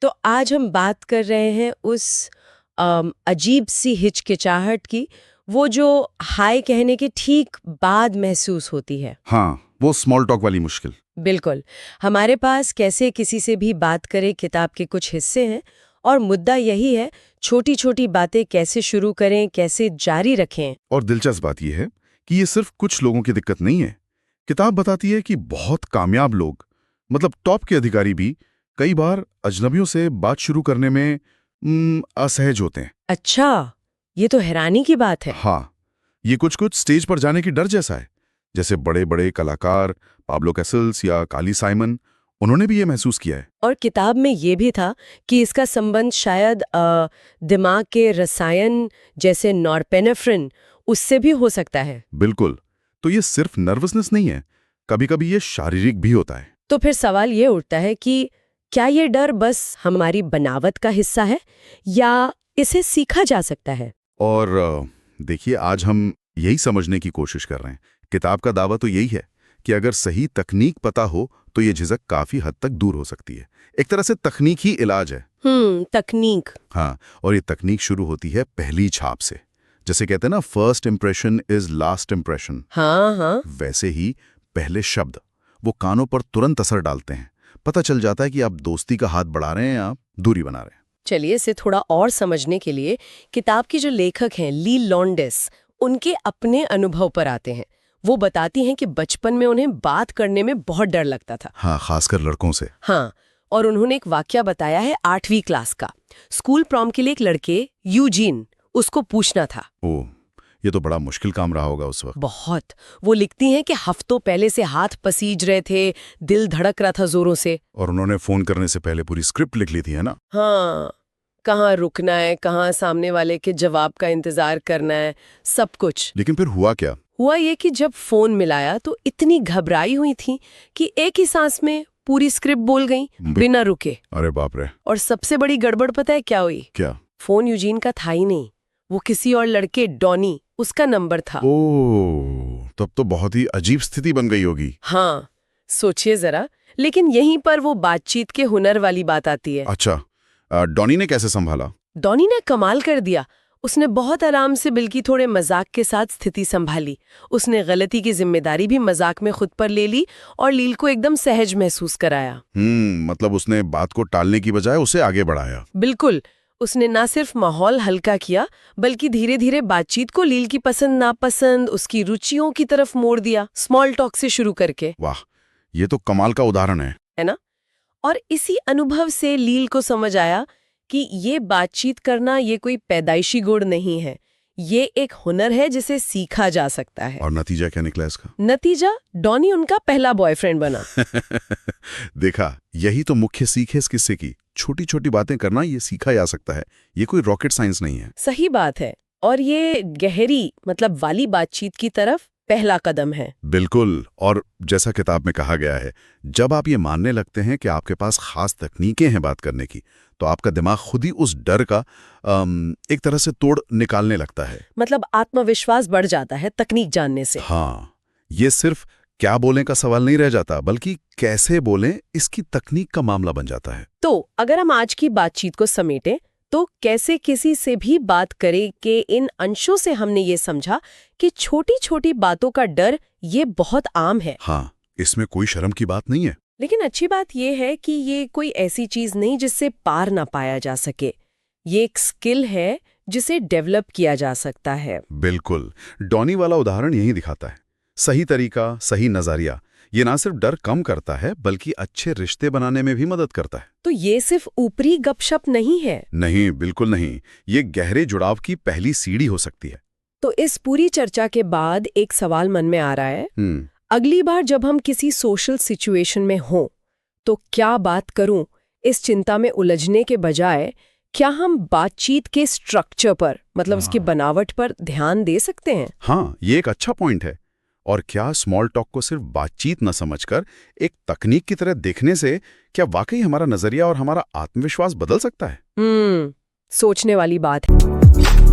तो आज हम बात कर रहे हैं उस अजीब सी हिचकिचाहट की, वो जो हाय कहने के ठीक बाद महसूस होती है। हाँ, वो स्मॉल टॉक वाली मुश्किल। बिल्कुल। हमारे पास कैसे किसी से भी बात करें किताब के कुछ हिस्से हैं, और मुद्दा यही है, छोटी छोटी बातें कैसे शुरू करें, कैसे जारी रखें। और दिलचस्प बात यह है कि ये सिर्फ कुछ लोगों की दिक्कत नहीं है। किताब बताती है कि बहुत कामयाब लोग, मतलब टॉप के अधिकारी भी, कई बार अजनबियों से बात शुरू करने में असहज होते हैं। अच्छा, ये तो हैरानी की बात है। हाँ, ये कुछ स्टेज पर जाने की डर जैसा है। जैसे बड़े बड़े कलाकार पाब्लो कैसल्स या काली साइमन, उन्होंने भी ये महसूस किया है। और किताब में ये भी था कि इसका संबंध शायद दिमाग के रसायन जैसे नॉरपेनेफ्रिन उससे भी हो सकता है। बिल्कुल। तो ये सिर्फ नर्वसनेस नहीं है, कभी कभी ये शारीरिक भी होता है। तो फिर सवाल ये उठता है कि क्या ये डर बस हमारी बनावट का हिस्सा है, या इसे सीखा जा सकता है? और देखिए, आज हम यही समझने की कोशिश कर रहे हैं। किताब का दावा तो यही है कि अगर सही तकनीक पता हो तो ये झिझक काफी हद तक दूर हो सकती है। एक तरह से तकनीक ही इलाज है। तकनीक। हाँ, और ये तकनीक शुरू होती है पहली छाप से। जैसे कहते हैं ना, first impression is last impression. हाँ। वैसे ही पहले शब्द वो कानों पर तुरंत असर डालते हैं। पता चल जाता है कि आप दोस्ती का हाथ बढ़ा रहे हैं या दूरी बना रहे हैं। चलिए, इसे थोड़ा और समझने के लिए किताब की जो लेखक हैं ली लॉन्डेस, उनके अपने अनुभव पर आते हैं। वो बताती हैं कि बचपन में उन्हें बात करने में बहुत डर लगता था। हाँ, खासकर लड़कों से। हाँ, और उन्होंने एक वाकया बताया है 8वीं क्लास का। स्कूल प्रॉम के लिए एक लड़के यूजीन, उसको पूछना था। ओह, ये तो बड़ा मुश्किल काम रहा होगा उस वक्त। बहुत। वो लिखती हैं कि हफ्तों पहले से हाथ पसीज रहे थे, दिल धड़क रहा था जोरों से। और उन्होंने फोन करने से पहले पूरी स्क्रिप्ट लिख ली थी, है ना? हाँ, कहाँ रुकना है, कहाँ सामने वाले के जवाब का इंतजार करना है, सब कुछ। लेकिन फिर हुआ क्या? हुआ ये कि जब फोन मिलाया तो इतनी घबराई हुई थी कि एक ही सांस में पूरी स्क्रिप्ट बोल गई, बिना रुके। अरे बाप रे। और सबसे बड़ी गड़बड़ पता है क्या हुई? क्या? फोन यूजीन का था ही नहीं, वो किसी और लड़के डॉनी, उसका नंबर था। ओह, तब तो बहुत ही अजीब स्थिति बन गई होगी। हाँ, सोचिए जरा। लेकिन यहीं पर वो बातचीत के हुनर वाली बात आती है। अच्छा, डॉनी ने कैसे संभाला? डॉनी ने कमाल कर दिया। उसने बहुत आराम से, बल्कि थोड़े मजाक के साथ स्थिति संभाली। उसने गलती की जिम्मेदारी भी मजाक में खुद पर ले ली और लील को एकदम सहज महसूस कराया। मतलब उसने बात को टालने की बजाय उसे आगे बढ़ाया। बिल्कुल। उसने ना सिर्फ माहौल हल्का किया, बल्कि धीरे धीरे बातचीत को लील की पसंद नापसंद, उसकी रुचियों की तरफ मोड़ दिया, स्मॉल टॉक से शुरू करके। वाह, ये तो कमाल का उदाहरण है ना? और इसी अनुभव से लील को समझ आया कि ये बातचीत करना ये कोई पैदाइशी गुण नहीं है, ये एक हुनर है जिसे सीखा जा सकता है। और नतीजा क्या निकला इसका? नतीजा, डॉनी उनका पहला बॉयफ्रेंड बना। देखा, यही तो मुख्य सीख है इस किस्से की। छोटी छोटी बातें करना ये सीखा जा सकता है, ये कोई रॉकेट साइंस नहीं है। सही बात है। और ये गहरी मतलब वाली बातचीत की तरफ पहला कदम है। बिल्कुल। और जैसा किताब में कहा गया है, जब आप ये मानने लगते हैं कि आपके पास खास तकनीकें हैं बात करने की, तो आपका दिमाग खुद ही उस डर का एक तरह से तोड़ निकालने लगता है। मतलब आत्मविश्वास बढ़ जाता है तकनीक जानने से। हाँ, ये सिर्फ क्या बोलें का सवाल नहीं रह जाता, बल्कि कैसे बोलें इसकी तकनीक का मामला बन जाता है। तो अगर हम आज की बातचीत को समेटें, तो कैसे किसी से भी बात करें के इन अंशों से हमने ये समझा कि छोटी छोटी बातों का डर ये बहुत आम है। हाँ, इसमें कोई शर्म की बात नहीं है। लेकिन अच्छी बात ये है कि ये कोई ऐसी चीज नहीं जिससे पार ना पाया जा सके। ये एक स्किल है जिसे डेवलप किया जा सकता है। बिल्कुल। डॉनी वाला उदाहरण यही दिखाता है। सही तरीका, सही नजरिया, ये ना सिर्फ डर कम करता है, बल्कि अच्छे रिश्ते बनाने में भी मदद करता है। तो ये सिर्फ ऊपरी गपशप नहीं है। नहीं, बिल्कुल नहीं। ये गहरे जुड़ाव की पहली सीढ़ी हो सकती है। तो इस पूरी चर्चा के बाद एक सवाल मन में आ रहा है, अगली बार जब हम किसी सोशल सिचुएशन में हों, तो क्या बात करूं, इस चिंता में उलझने के बजाय क्या हम बातचीत के स्ट्रक्चर पर, मतलब उसकी बनावट पर ध्यान दे सकते हैं? हाँ, ये एक अच्छा पॉइंट है। और क्या स्मॉल टॉक को सिर्फ बातचीत न समझकर एक तकनीक की तरह देखने से क्या वाकई हमारा नजरिया और हमारा आत्मविश्वास बदल सकता है? सोचने वाली बात है।